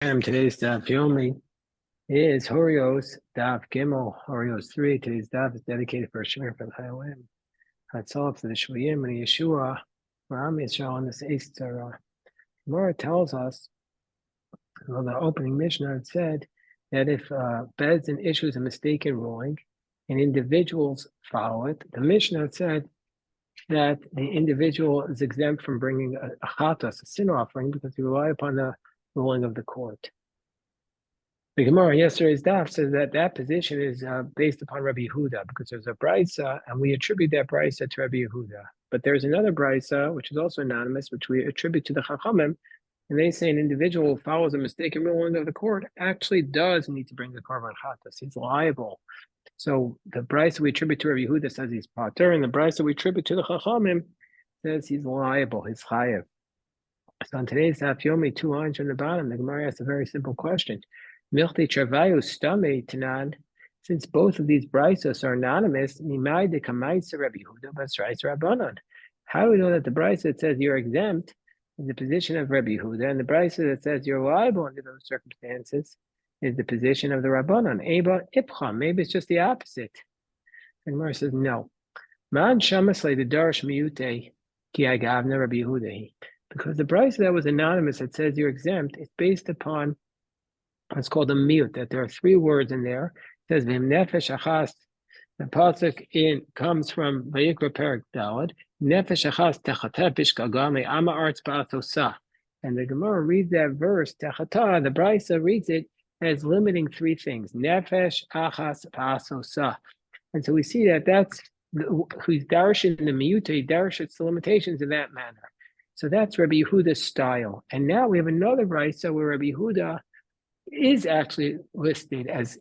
Today's daf Yomi is Horayos daf Gimel Horayos 3. Today's daf is dedicated for Shemir for the Chayalim. Hatzal for the Shvuyim and Yeshua for Am Yisrael on this East Torah. Gemara tells us, well, the opening Mishnah had said that if Bezdin issues a mistaken ruling and individuals follow it, the Mishnah had said that the individual is exempt from bringing a chatas, a sin offering, because they rely upon the ruling of the court. The Gemara yesterday's daf says that that position is based upon Rabbi Yehuda because there's a brisa and we attribute that brisa to Rabbi Yehuda. But there's another brisa which is also anonymous, which we attribute to the Chachamim, and they say an individual who follows a mistaken ruling of the court actually does need to bring the korban chatas. He's liable. So the brisa we attribute to Rabbi Yehuda says he's pater, and the brisa we attribute to the Chachamim says he's liable. He's chayev. So on today's daf Yomi, 2 lines from the bottom, the Gemara asks a very simple question. Milti Travayu Stame Tanan, since both of these brisos are anonymous, Nimai de Kamaisa Rabbi Yehuda, Basrais Rabbanon. How do we know that the brisa that says you're exempt is the position of Rabbi Yehuda, and the brisa that says you're liable under those circumstances is the position of the Rabbanon? Eba Ipcham, maybe it's just the opposite. And Gemara says no. Man Shamaslay the Darish Miute Ki Agavna Rabbi Yehuda. Because the brisa that was anonymous that says you're exempt is based upon what's called a mute, that there are 3 words in there. It says V'im nefesh achas. The pasuk comes from Vayikra Perak Dalad. Nefesh achas techateh bishkagam le'ama arts ba'atosa. And the Gemara reads that verse techatah. The brisa reads it as limiting 3 things: nefesh achas ba'atosa. And so we see that that's who's darshing the mute. He darshes the limitations in that manner. So that's Rabbi Yehuda's style. And now we have another brisa where Rabbi Yehuda is actually listed as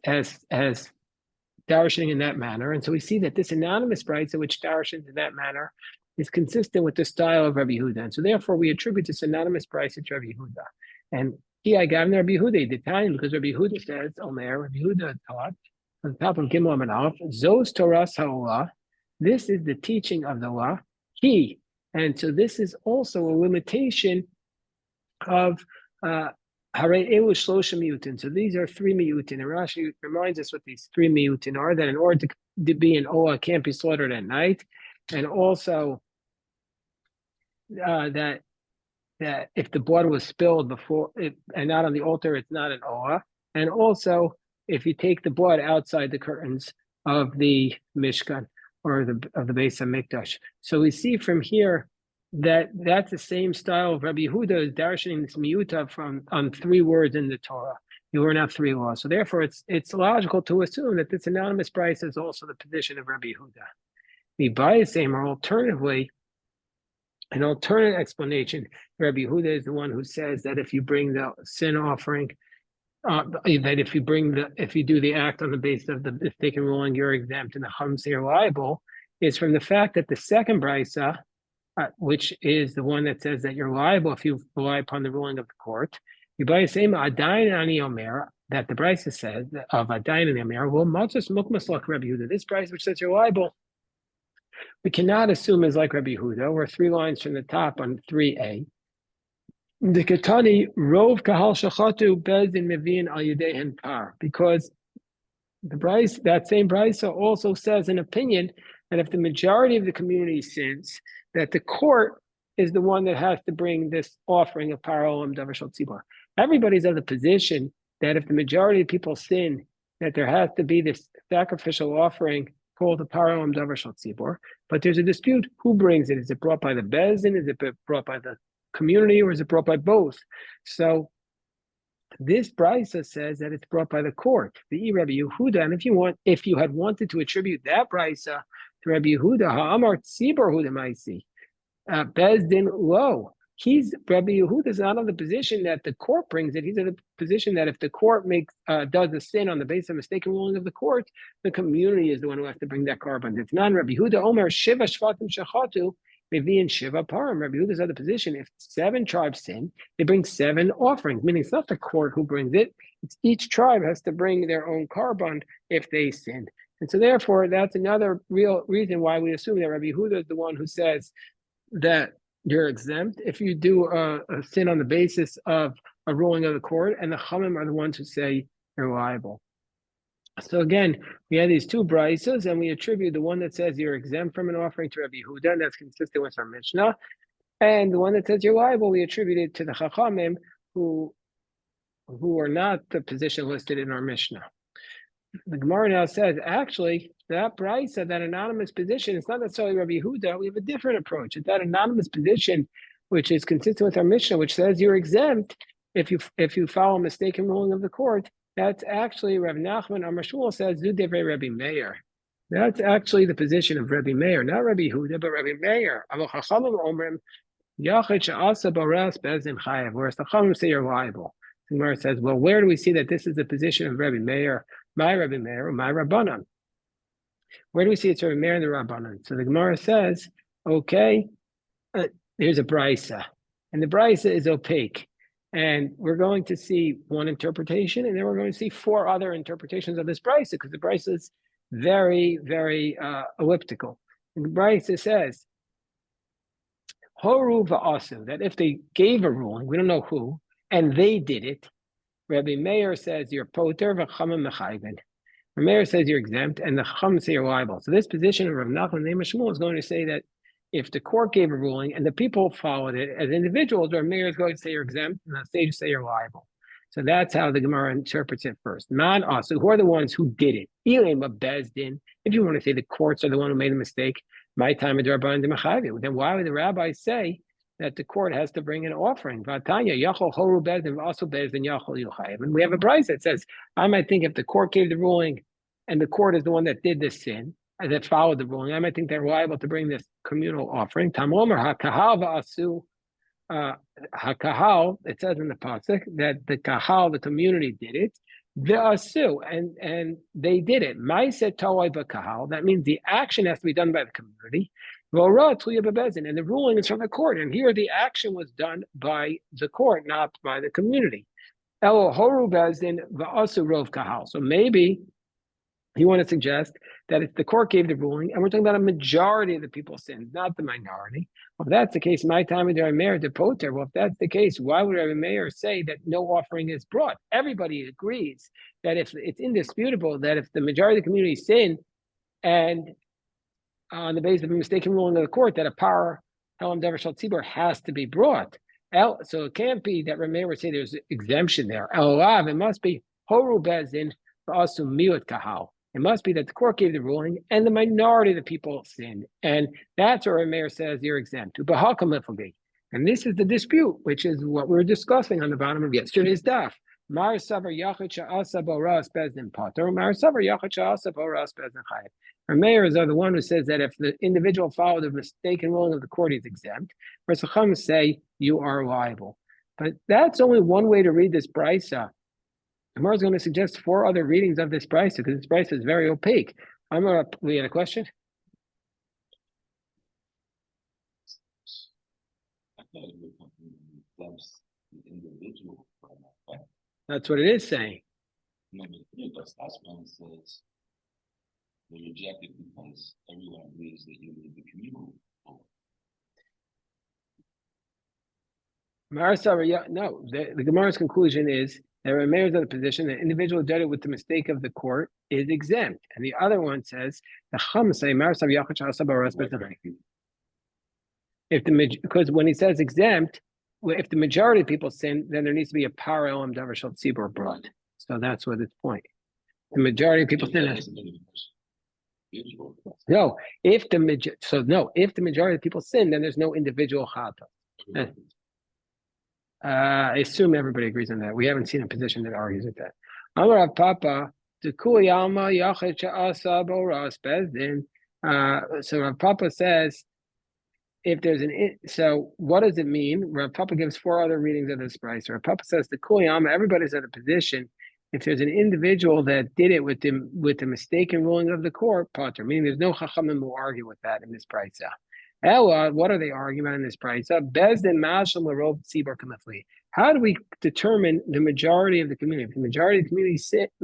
darshing in that manner. And so we see that this anonymous brisa, which darshins in that manner, is consistent with the style of Rabbi Yehuda. And so therefore we attribute this anonymous brisa to Rabbi Yehuda. And I got Rabbi Yehuda the time because Rabbi Yehuda says, Omer, Rabbi Yehuda taught on the top of Gimel Amanaf, Zos Torahs HaOlah, this is the teaching of the law, he. And so this is also a limitation of Harei Elu Shlosha Miyutin. So these are 3 miyutin. And Rashi reminds us what these 3 miyutin are, that in order to be an Olah, it can't be slaughtered at night. And also that if the blood was spilled before and not on the altar, it's not an Olah. And also if you take the blood outside the curtains of the Mishkan or of the Beis HaMikdash. So we see from here that that's the same style of Rabbi Yehuda is darshaning this miyuta on 3 words in the Torah. You learn out 3 laws. So therefore, it's logical to assume that this anonymous brisa is also the position of Rabbi Yehuda. The biasem, or alternatively, an alternate explanation, Rabbi Yehuda is the one who says that if you bring the sin offering, that if you do the act on the basis of the mistaken ruling, you're exempt, and the Chum say you're liable, is from the fact that the second brisa, which is the one that says that you're liable if you rely upon the ruling of the court, you buy the same Adain Ani Omer that the brisa says of Adain Ani Omer. Well, Matzos Mukmas like Rabbi Yehuda. This brisa which says you're liable, we cannot assume is like Rabbi Yehuda. We're 3 lines from the top on 3a. The Ketani Rov Kahal Shachatu Bezdin Mevin Al Yedehen Par, because the brisa, that same brisa also says an opinion that if the majority of the community sins, that the court is the one that has to bring this offering of Parolam Davar Shel Tzibor. Everybody's of the position that if the majority of people sin, that there has to be this sacrificial offering called the Parolam Davar Shel Tzibor. But there's a dispute: who brings it? Is it brought by the Bezdin? Is it brought by the community, or is it brought by both? So this brisa says that it's brought by the court, the Rabbi Yehuda. And if you had wanted to attribute that brisa to Rabbi Yehuda, Ha'amar Tzibor Huda Maisi, Bezdin Lo. Rabbi Yehuda is not on the position that the court brings it. He's in the position that if the court does a sin on the basis of mistaken ruling of the court, the community is the one who has to bring that carbon. It's not Rabbi Yehuda. Omer Shiva Shvatim Shachatu Mevi and Shiva Param. Rabbi Yehuda is on the position if 7 tribes sin, they bring 7 offerings. Meaning it's not the court who brings it. It's each tribe has to bring their own carbon if they sin. And so therefore, that's another real reason why we assume that Rabbi Yehuda is the one who says that you're exempt if you do a sin on the basis of a ruling of the court, and the Chamim are the ones who say you're liable. So again, we have these two brises, and we attribute the one that says you're exempt from an offering to Rabbi Yehuda, and that's consistent with our Mishnah. And the one that says you're liable, we attribute it to the Chachamim, who are not the position listed in our Mishnah. The Gemara now says, actually, that brisa, that anonymous position, it's not necessarily Rabbi Yehuda. We have a different approach. It's that anonymous position, which is consistent with our Mishnah, which says you're exempt if you follow a mistaken ruling of the court. That's actually Rav Nachman Amar Shmuel says, "Du devrei Rabbi Meir." That's actually the position of Rabbi Meir, not Rabbi Yehuda, but Rabbi Meir. Whereas the Chachamim say you're liable. The Gemara says, well, where do we see that this is the position of Rabbi Meir, my Rabbi Meir, or my Rabbanan? Where do we see it's Rabbi Meir and the Rabbanan? So the Gemara says, okay, here's a brisa, and the brisa is opaque. And we're going to see one interpretation, and then we're going to see four other interpretations of this brisa, because the brisa is very, very elliptical. And the brisa says, Horu va'asu, that if they gave a ruling, we don't know who, and they did it, Rabbi Meir says you're poter v'chamim mechayven. Rabbi Meir says you're exempt, and the chacham say you're liable. So this position of Rav Nachman Neiman Shmuel is going to say that if the court gave a ruling and the people followed it as individuals, Rav Meir is going to say you're exempt, and the sages say you're liable. So that's how the Gemara interprets it first. Man asu, who are the ones who did it? Ilim of Bezdin. If you want to say the courts are the one who made the mistake, my time of Rabban Demachayv, then why would the rabbis say that the court has to bring an offering? Vatanya yachol horu Bezdin also Bezdin yachol yuchayev. And we have a brayse that says, I might think if the court gave the ruling and the court is the one that did this sin, that followed the ruling, I might think they're liable to bring this communal offering. Tamomer hakahal va'asu hakahal. It says in the pasuk that the kahal, the community, did it. Va'asu, and they did it. Ma'aseh to'ay b'kahal. That means the action has to be done by the community. V'ora tluya b'bezin, and the ruling is from the court. And here the action was done by the court, not by the community. Elo horu bezin va'asu rov kahal. So maybe you want to suggest that if the court gave the ruling, and we're talking about a majority of the people sinned, not the minority. Well, if that's the case, my time of Rabbi Meir de Poter. Well, if that's the case, why would Rabbi Meir say that no offering is brought? Everybody agrees that if it's indisputable that if the majority of the community sinned, and on the basis of a mistaken ruling of the court, that a power Elam Dever Shal Tzibur has to be brought. So it can't be that Rabbi Meir would say there's exemption there. Elav, it must be Horu Bezin also Miut Kahal. It must be that the court gave the ruling and the minority of the people sinned. And that's where Meir says you're exempt. And this is the dispute, which is what we were discussing on the bottom of yesterday's daf. Mar Savar Yachid Sha'asa Boras Bezdin Pater, Mar Savar Yachid Sha'asa Boras Bezdin Chayev. Our mayors are the one who says that if the individual followed the mistaken ruling of the court, he's exempt. Whereas the Chacham say you are liable. But that's only one way to read this brisa. Gemara is going to suggest four other readings of this brisa because this brisa is very opaque. We had a question? That's what it is saying. No, but that's when it says they reject it because everyone agrees that you need the communal. No, the Gemara's conclusion is that Rav Meir is in the position that individual did it with the mistake of the court is exempt, and the other one says the Chum say because when he says exempt, if the majority of people sin, then there needs to be a power elam davar shel tzibur brought. So that's what it's point. The majority of people sin. No, if the majority of people sin, then there's no individual chata. I assume everybody agrees on that. We haven't seen a position that argues with that. Amar Papa, so Rav Papa says, if there's so what does it mean? Rav Papa gives four other readings of this price. Rav Papa says the Kuliyama, everybody's at a position. If there's an individual that did it with the mistaken ruling of the court, Potter, meaning there's no Chachamim who argue with that in this price. Ella, what are they arguing about in this price? How do we determine the majority of the community? If the majority of the community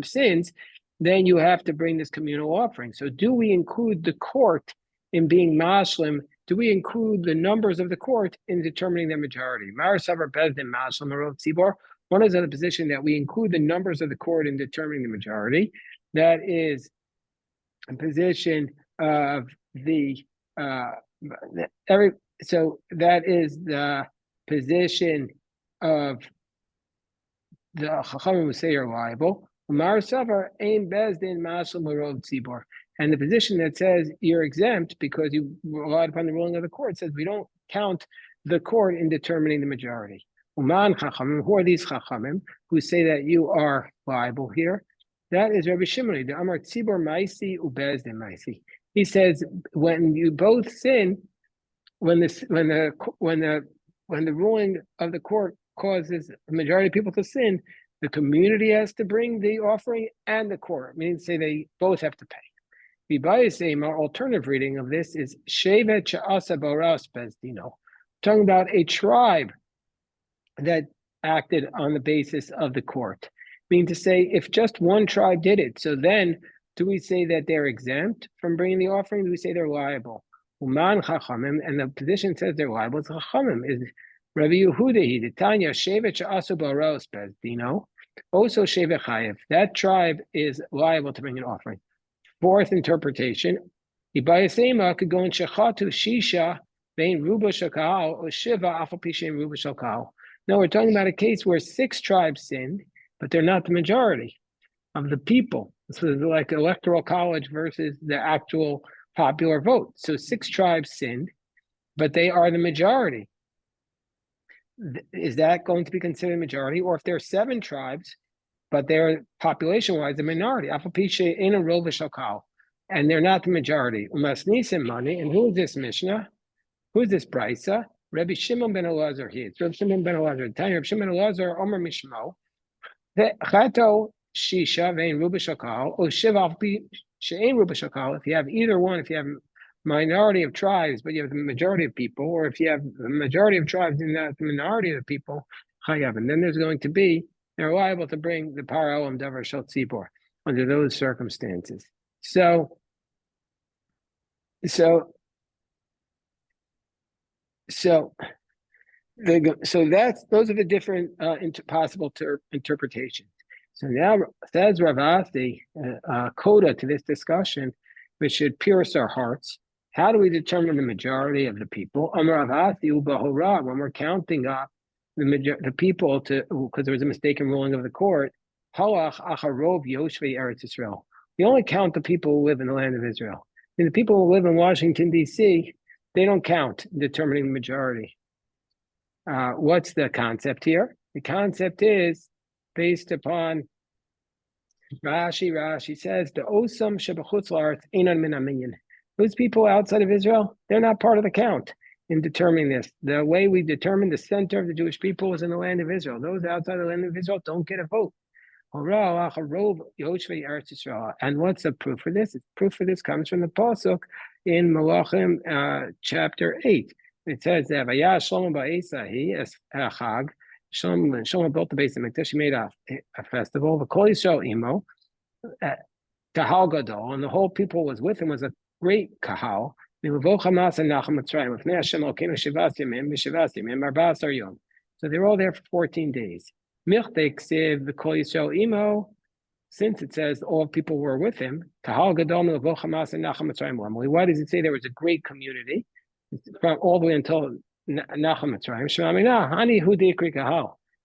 sins, then you have to bring this communal offering. So do we include the court in being mashlim? Do we include the numbers of the court in determining the majority? One is on the position that we include the numbers of the court in determining the majority. That is a position of the so that is the position of the Chachamim who say you're liable. And the position that says you're exempt because you relied upon the ruling of the court says we don't count the court in determining the majority. Who are these Chachamim who say that you are liable here? That is Rabbi Shimon, the Amar Tzibor Maisi Ubezdin Maisi. He says when you both sin, when the ruling of the court causes the majority of people to sin, the community has to bring the offering and the court, meaning say they both have to pay. Our alternative reading of this is Shevet Sha'asa Baras Bezdino, talking about a tribe that acted on the basis of the court. Meaning to say, if just one tribe did it, so then do we say that they're exempt from bringing the offering? Do we say they're liable? Uman Chachamim, and the position says they're liable. It's Chachamim. Is Rabbi Yehuda, the Tanya, Shevet Sha'asu Baros Bezdino, also Shevet Chayev. That tribe is liable to bring an offering. Fourth interpretation, Ibayasema could go in Shechatu Shisha, Vein Ruba Shakal, or Shiva Afal Pishin Ruba Shakal. No, we're talking about a case where 6 tribes sinned, but they're not the majority of the people. This was like electoral college versus the actual popular vote. So 6 tribes sinned, but they are the majority. Is that going to be considered a majority? Or if there are 7 tribes, but they're population-wise the minority, and they're not the majority. Money. And who is this Mishnah? Who is this Brisa? Rabbi Shimon ben Elazar here. It's Rabbi Shimon ben Elazar. Tanya Rabbi Shimon ben Elazar, Omer Mishmo. Chato Shisha vein Ruba Shakal, or Shiva Shein Ruba Shakal. If you have either one, if you have minority of tribes, but you have the majority of people, or if you have the majority of tribes and not the minority of the people, Chayav. And then there's going to be, they're liable to bring the Paroam Davar Shel Tzibor under those circumstances. So that's those are the different possible interpretations. So now says Rav Asi, coda to this discussion, which should pierce our hearts. How do we determine the majority of the people? When we're counting up the people because there was a mistaken ruling of the court. We only count the people who live in the land of Israel. And the people who live in Washington, D.C., they don't count in determining the majority. What's the concept here? The concept is based upon Rashi. Rashi says, the Osam Shebachutz La'aretz Einan Min HaMinyan. Those people outside of Israel, they're not part of the count in determining this. The way we determine the center of the Jewish people is in the land of Israel. Those outside the land of Israel don't get a vote. And what's the proof for this? Proof for this comes from the pasuk in Malachim chapter 8. It says that Shlomo built the base of Mikdash. He made a festival. The Kol Yisrael Imo Kahal Gadol, and the whole people was with him. Was a great kahal. So they were all there for 14 days. Since it says all people were with him, why does it say there was a great community from all the way until Nacham Mitzrayim?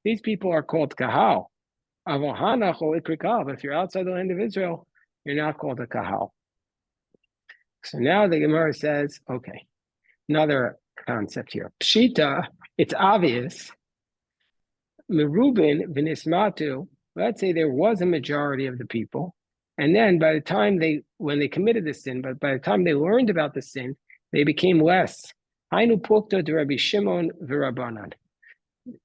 These people are called kahal. But if you're outside the land of Israel, you're not called a kahal. So now the Gemara says, okay, another concept here. Pshita, it's obvious. Merubin v'nismatu. Let's say there was a majority of the people, and then by the time when they committed the sin, but by the time they learned about the sin, they became less. Hainu pukta to Rabbi Shimon v'Rabbanan.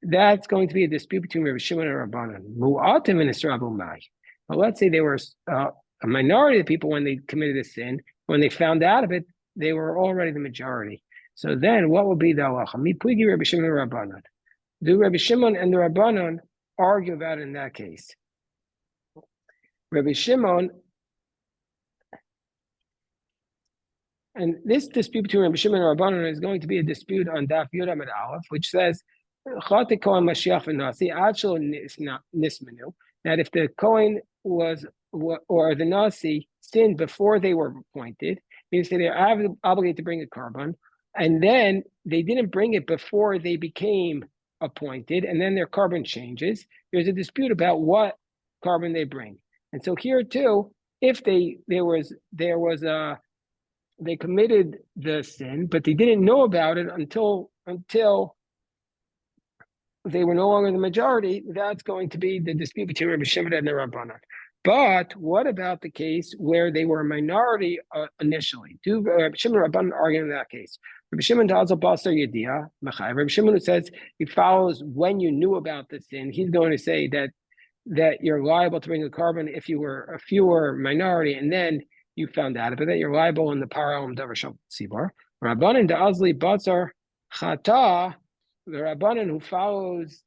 That's going to be a dispute between Rabbi Shimon and Rabbanan. Mu'atim v'nisrabu mai. But let's say there were a minority of people when they committed the sin. When they found out of it, they were already the majority. So then, what will be the halacha? Mipuigi Rabbi Shimon and Rabbanan. Do Rabbi Shimon and the Rabbanan argue about it in that case? Rabbi Shimon, and this dispute between Rabbi Shimon and Rabbanan is going to be a dispute on Daf Yud Amud Aleph, which says Chate Kohen Mashiach v'Nasi Achol Nismanu. That if the Kohen was or the Nasi sinned before they were appointed, means that they're obligated to bring a carbon, and then they didn't bring it before they became appointed, and then their carbon changes. There's a dispute about what carbon they bring, and so here too, if they committed the sin, but they didn't know about it until they were no longer the majority, that's going to be the dispute between Rabbi Shimon and the Rabbanan. But what about the case where they were a minority initially? Do Rabbi Shimon and Rabbanan argue in that case? Rabbi Shimon Tazal Basar Yediyah Machai. Rabbi Shimon, who says he follows when you knew about the sin, he's going to say that you're liable to bring a carbon if you were a minority, and then you found out about that you're liable in the Paralel Davar Shal Tzibor. Rabbanan Da'azli Basar Chata. The Rabbanan who follows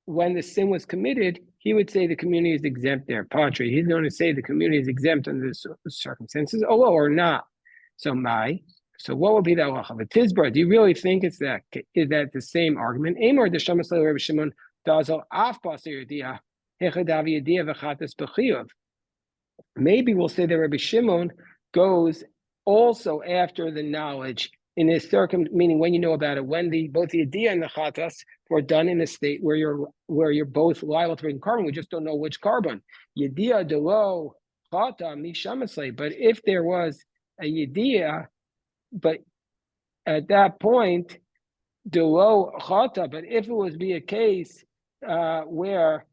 when the sin was committed, he would say the community is exempt there. Patri, he's going to say the community is exempt under the circumstances, or not. So what would be the halacha? But Tizbar, do you really think is that the same argument? Amor the Shamas Rabbi Shimon Dazal Af Basar Yediyah Hechadav Yediyah V'Chatas B'Chiyuv. Maybe we'll say that Rabbi Shimon goes also after the knowledge in this meaning when you know about it, when both the Yediyah and the Chatas were done in a state where you're both liable to bring carbon, we just don't know which carbon. Yediyah delo Chata mishamasle. But if there was a Yediyah, but at that point delo Chata, but if it was be a case where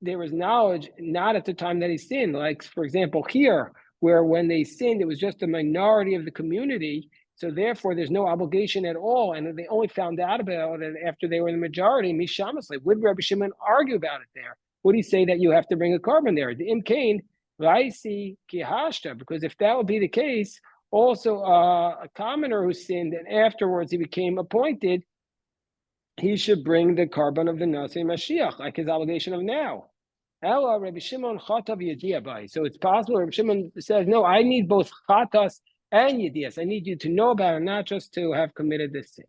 there was knowledge not at the time that he sinned, like for example here, where when they sinned it was just a minority of the community, so therefore there's no obligation at all, and they only found out about it after they were in the majority. Mishamasle, would Rabbi Shimon argue about it there? Would he say that you have to bring a carbon there? The imkain raisi kihashta, because if that would be the case, also a commoner who sinned and afterwards he became appointed, he should bring the carbon of the Nasi Mashiach, like his obligation of now. Ella Rabbi Shimon chatav yediyah. So it's possible Rabbi Shimon says, no, I need both chatas and yediyas. I need you to know about it, not just to have committed this sin.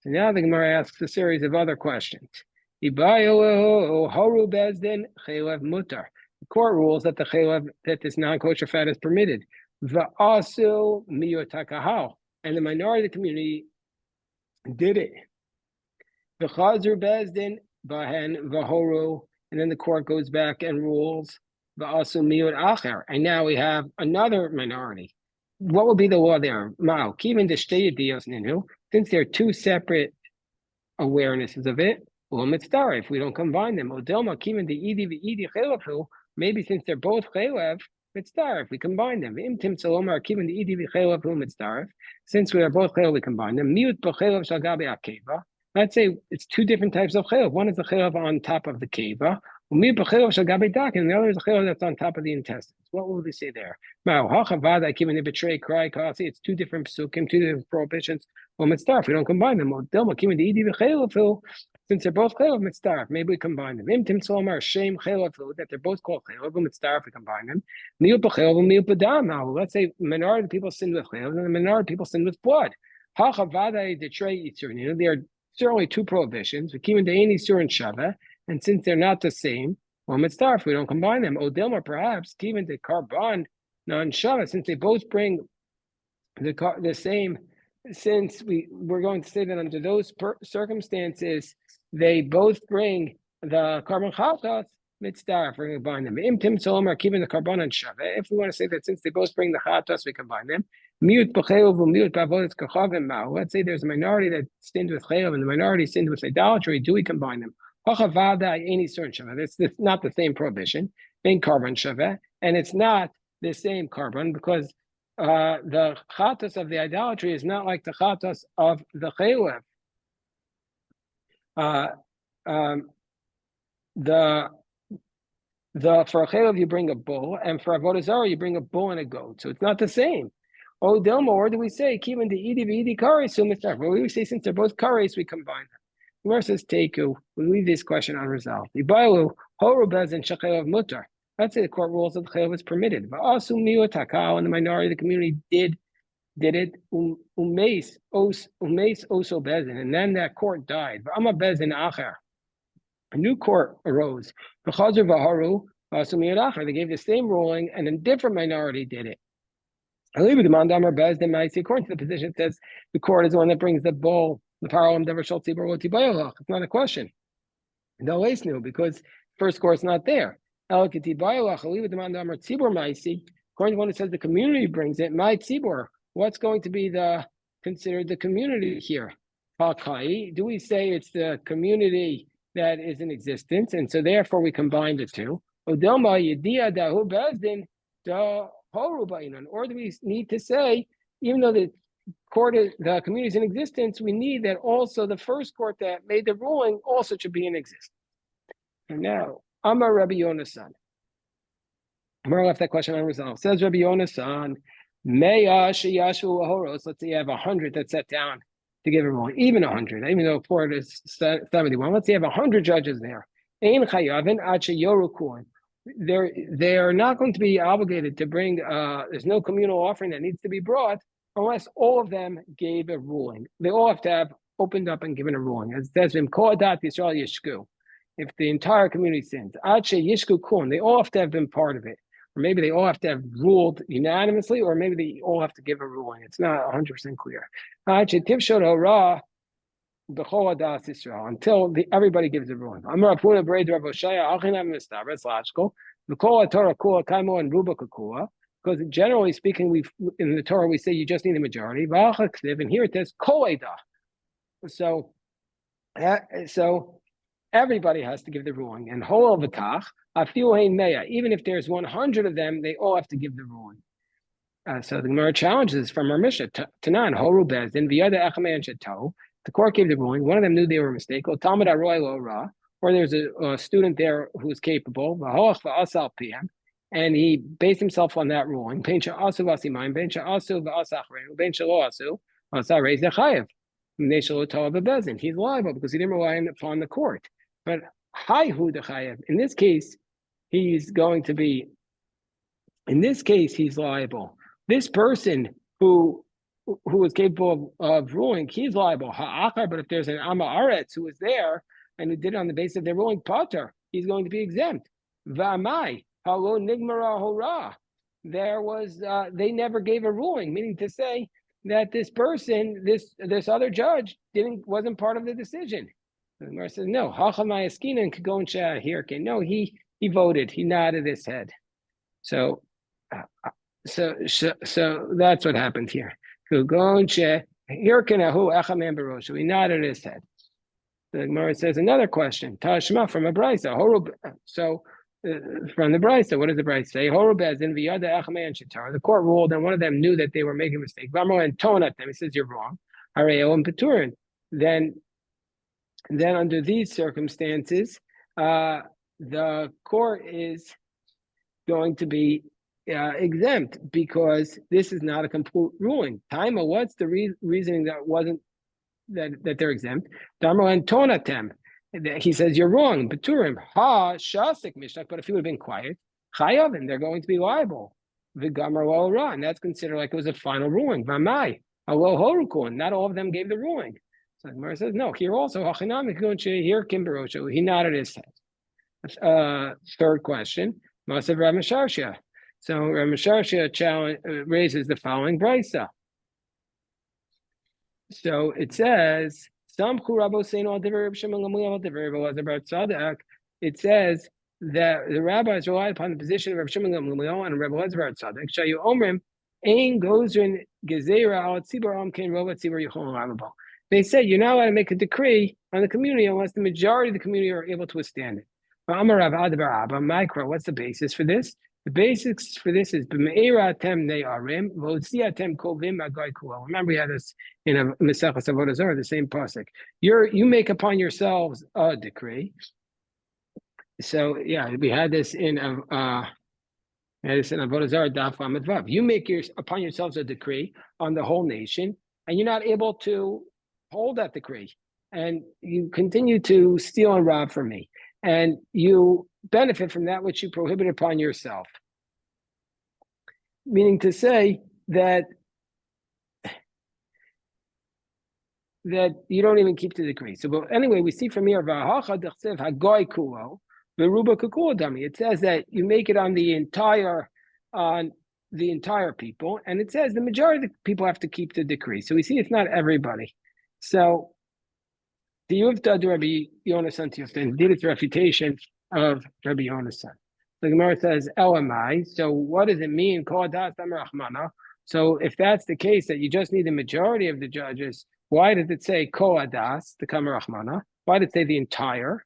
So now the Gemara asks a series of other questions. The court rules that that this non-kosher fat is permitted. V'asu miyotakahal, and the minority community did it. V'chazur bezdin bahen v'horu, and then the court goes back and rules v'asu miyot acher, and now we have another minority. What will be the law there? Mao kivin deshtei yediyos ninu, since they're two separate awarenesses of it. If we don't combine them, Odelma kivin the idi v'idi chelavu, maybe since they're both chelav, mitzdarif, we combine them. Imtim salomar kivin the idi v'chelavu mitzdarif, since we are both chelav, we combine them. Miut b'chelav shagabi akeva. Let's say it's two different types of chelav. One is the chelav on top of the keva, and the other is the chelav that's on top of the intestines. What will we say there? It's two different psukim, two different prohibitions. Well, mitzdarf, we don't combine them. Since they're both chelav, mitzdarf, maybe we combine them. That they're both called chelav, mitzdarf, we combine them. Now, let's say minority of people sin with chelav, and the minority of people sin with blood. They are certainly two prohibitions. And since they're not the same, well, mitzdarf, we don't combine them. Odilma, perhaps, even the carbon non-shava, since they both bring the same, since we're going to say that under those circumstances, they both bring the carbon chatas, mitzdarf, we're going to combine them. Imtim solomar, keeping the carbon non-shava. If we want to say that since they both bring the chatas, we combine them. Miut b'chelav u'miut b'avodas kachavim ma'u. Let's say there's a minority that sinned with chelav and the minority sinned with idolatry. Do we combine them? That's not the same prohibition in carbon shaveh, and it's not the same carbon because the chatas of the idolatry is not like the chatas of the chelav. For a chelav you bring a bull, and for avodah zarah you bring a bull and a goat, so it's not the same. Oh, Delma, or do we say even the idi v'idi kares? So well, we say since they're both kares, we combine them. Where says Teku? We leave this question unresolved. Ibayu horubez and shechelav mutar. Let's say the court rules that the chelav is permitted. But also miutakal, and the minority of the community did did it, umeis oso bezin, and then that court died. Amma bezin acher. A new court arose. They gave the same ruling, and a different minority did it. According to the position, it says the court is the one that brings the bull, the parallel. It's not a question. No waste new because first court's not there. According to one that says the community brings it, my tzibur, what's going to be considered the community here? Do we say it's the community that is in existence, and so therefore we combine the two? Or do we need to say, even though the community is in existence, we need that also the first court that made the ruling also should be in existence. And now, Amar Rabbi Yonasan. Amar left that question unresolved. Says Rabbi Yonasan, let's say you have 100 that sat down to give a ruling, even 100, even though court is 71. Let's say you have 100 judges there. They're not going to be obligated to bring, there's no communal offering that needs to be brought unless all of them gave a ruling. They all have to have opened up and given a ruling. As it says, if the entire community sins, they all have to have been part of it. Or maybe they all have to have ruled unanimously, or maybe they all have to give a ruling. It's not 100% clear. Until everybody gives a ruling. It's logical. Because generally speaking, in the Torah we say you just need a majority. And here it says so everybody has to give the ruling. And even if there's 100 of them, they all have to give the ruling. So the Gemara challenges from our Mishnah. Tanan Horu Bezdin V'yada Echamei Ansheto. The court gave the ruling. One of them knew they were mistaken. Or there's a student there who was capable. And he based himself on that ruling. He's liable because he didn't rely upon the court. But in this case, he's liable. This person who is capable of ruling, he's liable. But if there's an Amaretz who was there and who did it on the basis of their ruling Potter, he's going to be exempt. V'amai, halo nigmara hora. They never gave a ruling, meaning to say that this person, this other judge, wasn't part of the decision. The Gemara says, no, Hachamayaskinan could go and here. No, he voted, he nodded his head. So that's what happened here. He nodded his head. The Gemara says another question. Tashma from a brisa. So from the brisa, what does the brisa say? The court ruled, and one of them knew that they were making a mistake. And tone at them. He says, "You're wrong." Then under these circumstances, the court is going to be exempt because this is not a complete ruling. Taima, what's the reasoning that wasn't that they're exempt? Darmo and tonatem. He says you're wrong. Baturim ha shasik mishnak. But if he would have been quiet, chayav, and they're going to be liable. V'gamar lo ra, and that's considered like it was a final ruling. V'mai alo horukun. Not all of them gave the ruling. So the Gemara says no. Here also hachinam here kimberosho. He nodded his head. Third question. Masav Rav Misharshia. So Rav Misharshia raises the following brisa. So it says, it says that the rabbis relied upon the position of Rav Shimon Gamliel and Rabbi Elazar bar Tzadok. Shayu Omrim, Ein Gozrin Gezerah al Tzibur Amkein Rova Tzibur Yichol Rabbo. They said you're not allowed to make a decree on the community unless the majority of the community are able to withstand it. What's the basis for this? The basis for this is remember we had this in a Mesechus Avodah Zarah, the same pasuk. You make upon yourselves a decree. So yeah, we had this in Avodah Zarah Daf Amud Vav. You make upon yourselves a decree on the whole nation, and you're not able to hold that decree, and you continue to steal and rob from me, and you benefit from that which you prohibit upon yourself. Meaning to say that that you don't even keep the decree. So, but anyway, we see from here, it says that you make it on the entire people, and it says the majority of the people have to keep the decree. So we see it's not everybody. So the Yuvta to Rabbi Yonasan Tiyufta did its refutation of Rabbi Yonasan. The Gemara says, "Elamai." So what does it mean? So if that's the case, that you just need the majority of the judges, why did it say Kol Adas, the Kamar Rahmana? Why did it say the entire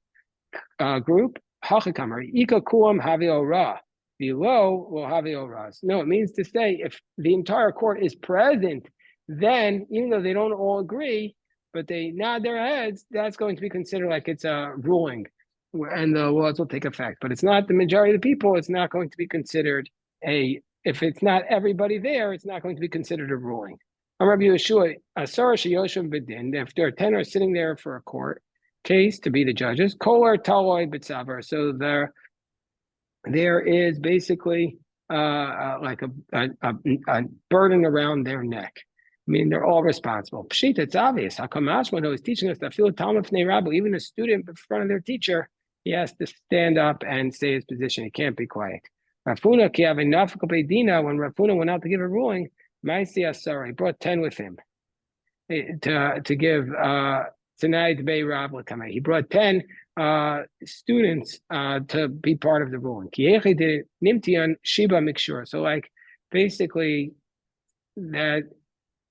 group? Hachakamar Ika Kuam Havi Ora. Below will Havi Oras. No, it means to say if the entire court is present, then even though they don't all agree, but they nod their heads, that's going to be considered like it's a ruling, and the laws will take effect. But it's not the majority of the people, it's not going to be considered if it's not everybody there, it's not going to be considered a ruling. Rabbi Yeshua, Asar Sheyoshev B'din, if there are 10 are sitting there for a court case to be the judges, Kolar Taloi B'tzavar. So there is basically like a burden around their neck. I mean, they're all responsible. Pshita, it's obvious. Hakamashman, who is teaching us that even a student in front of their teacher, he has to stand up and say his position. He can't be quiet. Rafuna, when Rafuna went out to give a ruling, he brought 10 with him to give tonight Bay Rab. He brought 10 students to be part of the ruling. So like basically that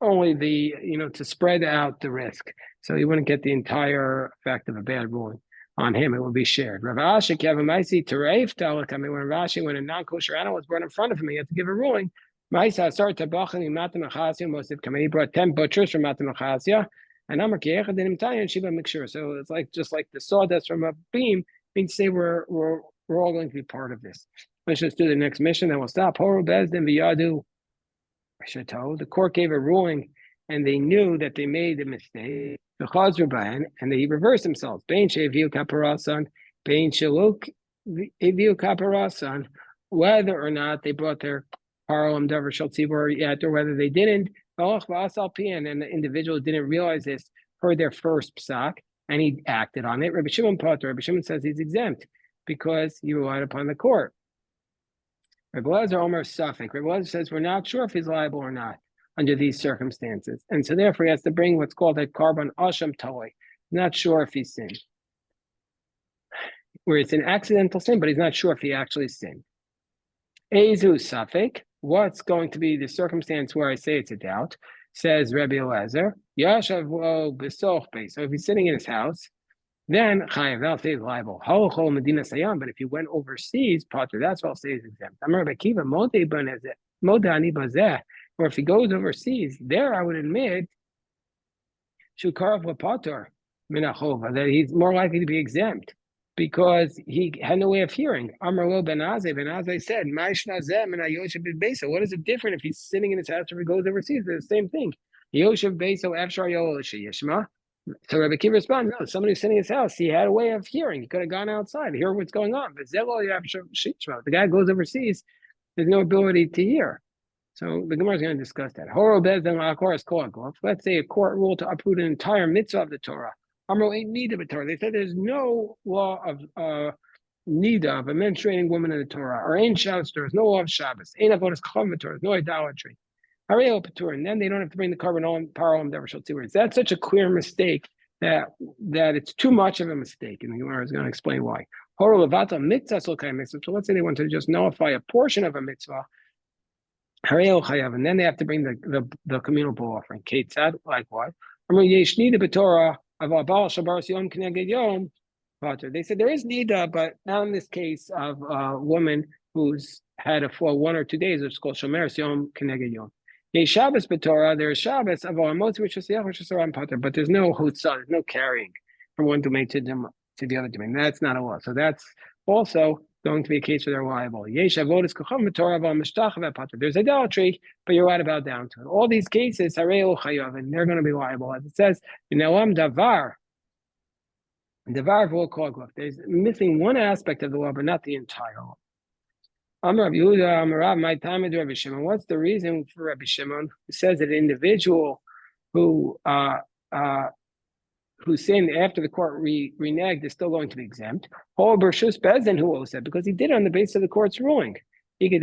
only to spread out the risk. So you wouldn't get the entire effect of a bad ruling on him. It would be shared. Rav Ashi, when Rashi, when a non-kosher animal was brought in front of him, he had to give a ruling. He brought 10 butchers from Matamachasya, and so it's like just like the sawdust from a beam means say we're all going to be part of this. Let's just do the next mission, then we'll stop. The court gave a ruling, and they knew that they made a mistake. And they reversed themselves. Whether or not they brought their Harolam Davar Shaltzibor yet, or whether they didn't, and the individual didn't realize this, heard their first psak, and he acted on it. Rabbi Shimon Potter, Rabbi Shimon says he's exempt because he relied upon the court. Rabbi Lezer Omer Suffolk. Rabbi Lezer says we're not sure if he's liable or not under these circumstances, and so therefore he has to bring what's called a carbon asham toy. Not sure if he sinned, where it's an accidental sin, but he's not sure if he actually sinned. Ezu Suffolk. What's going to be the circumstance where I say it's a doubt? Says Rabbi Eliezer. Yashav besoch beis. So if he's sitting in his house, then chayav, I'll say he's liable. Halachol Medina Sayam. But if he went overseas, Potter, that's what I'll say is exempt. I'm Rabbi Kiva Modani Bazeh. Or if he goes overseas, there I would admit Shukarav Potter Minachova, that he's more likely to be exempt because he had no way of hearing. Amar Ben Azai said, what is it different if he's sitting in his house or if he goes overseas? They're the same thing. Yoshev Beso Afshar Yishma. So Rabbi Kiva responds, no, somebody sitting in his house, he had a way of hearing. He could have gone outside, hear what's going on. But the guy goes overseas, there's no ability to hear. So the Gemara is going to discuss that. Let's say a court ruled to uproot an entire mitzvah of the Torah. They said there's no law of nida of a menstruating woman in the Torah, or ain't Shabbos, there's no law of Shabbos, ain't avodas kacham Torah, no idolatry. And then they don't have to bring the carbon on parallel never shall see words. That's such a clear mistake that it's too much of a mistake, and the Gemara is going to explain why. So let's say they want to just nullify a portion of a mitzvah. And then they have to bring the communal bull offering. Kate said, likewise. They said there is nida, but not in this case of a woman who's had it for 1 or 2 days, which is called shomer yom keneged yom. Shabbos b'Torah, there is Shabbos of our which is but there's no chutzah, there's no carrying from one domain to the other domain. That's not a law. So that's also going to be a case where they're liable. There's idolatry, but you're right about down to it. All these cases, and they're going to be liable. As it says, davar there's missing one aspect of the law, but not the entire law. What's the reason for Rabbi Shimon? It says that an individual who who sinned after the court reneged is still going to be exempt. However, Shus Bezdin, who also said, because he did it on the basis of the court's ruling. Any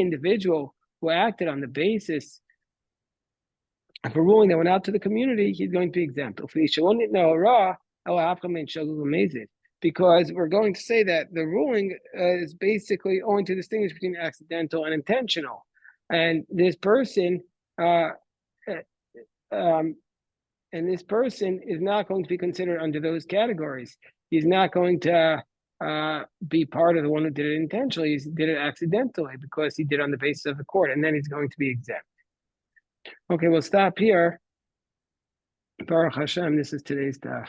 individual who acted on the basis of a ruling that went out to the community, he's going to be exempt. Because we're going to say that the ruling is basically only to distinguish between accidental and intentional. And this person, is not going to be considered under those categories. He's not going to be part of the one who did it intentionally. He did it accidentally because he did it on the basis of the court, and then he's going to be exempt. Okay, we'll stop here. Baruch Hashem, this is today's daf.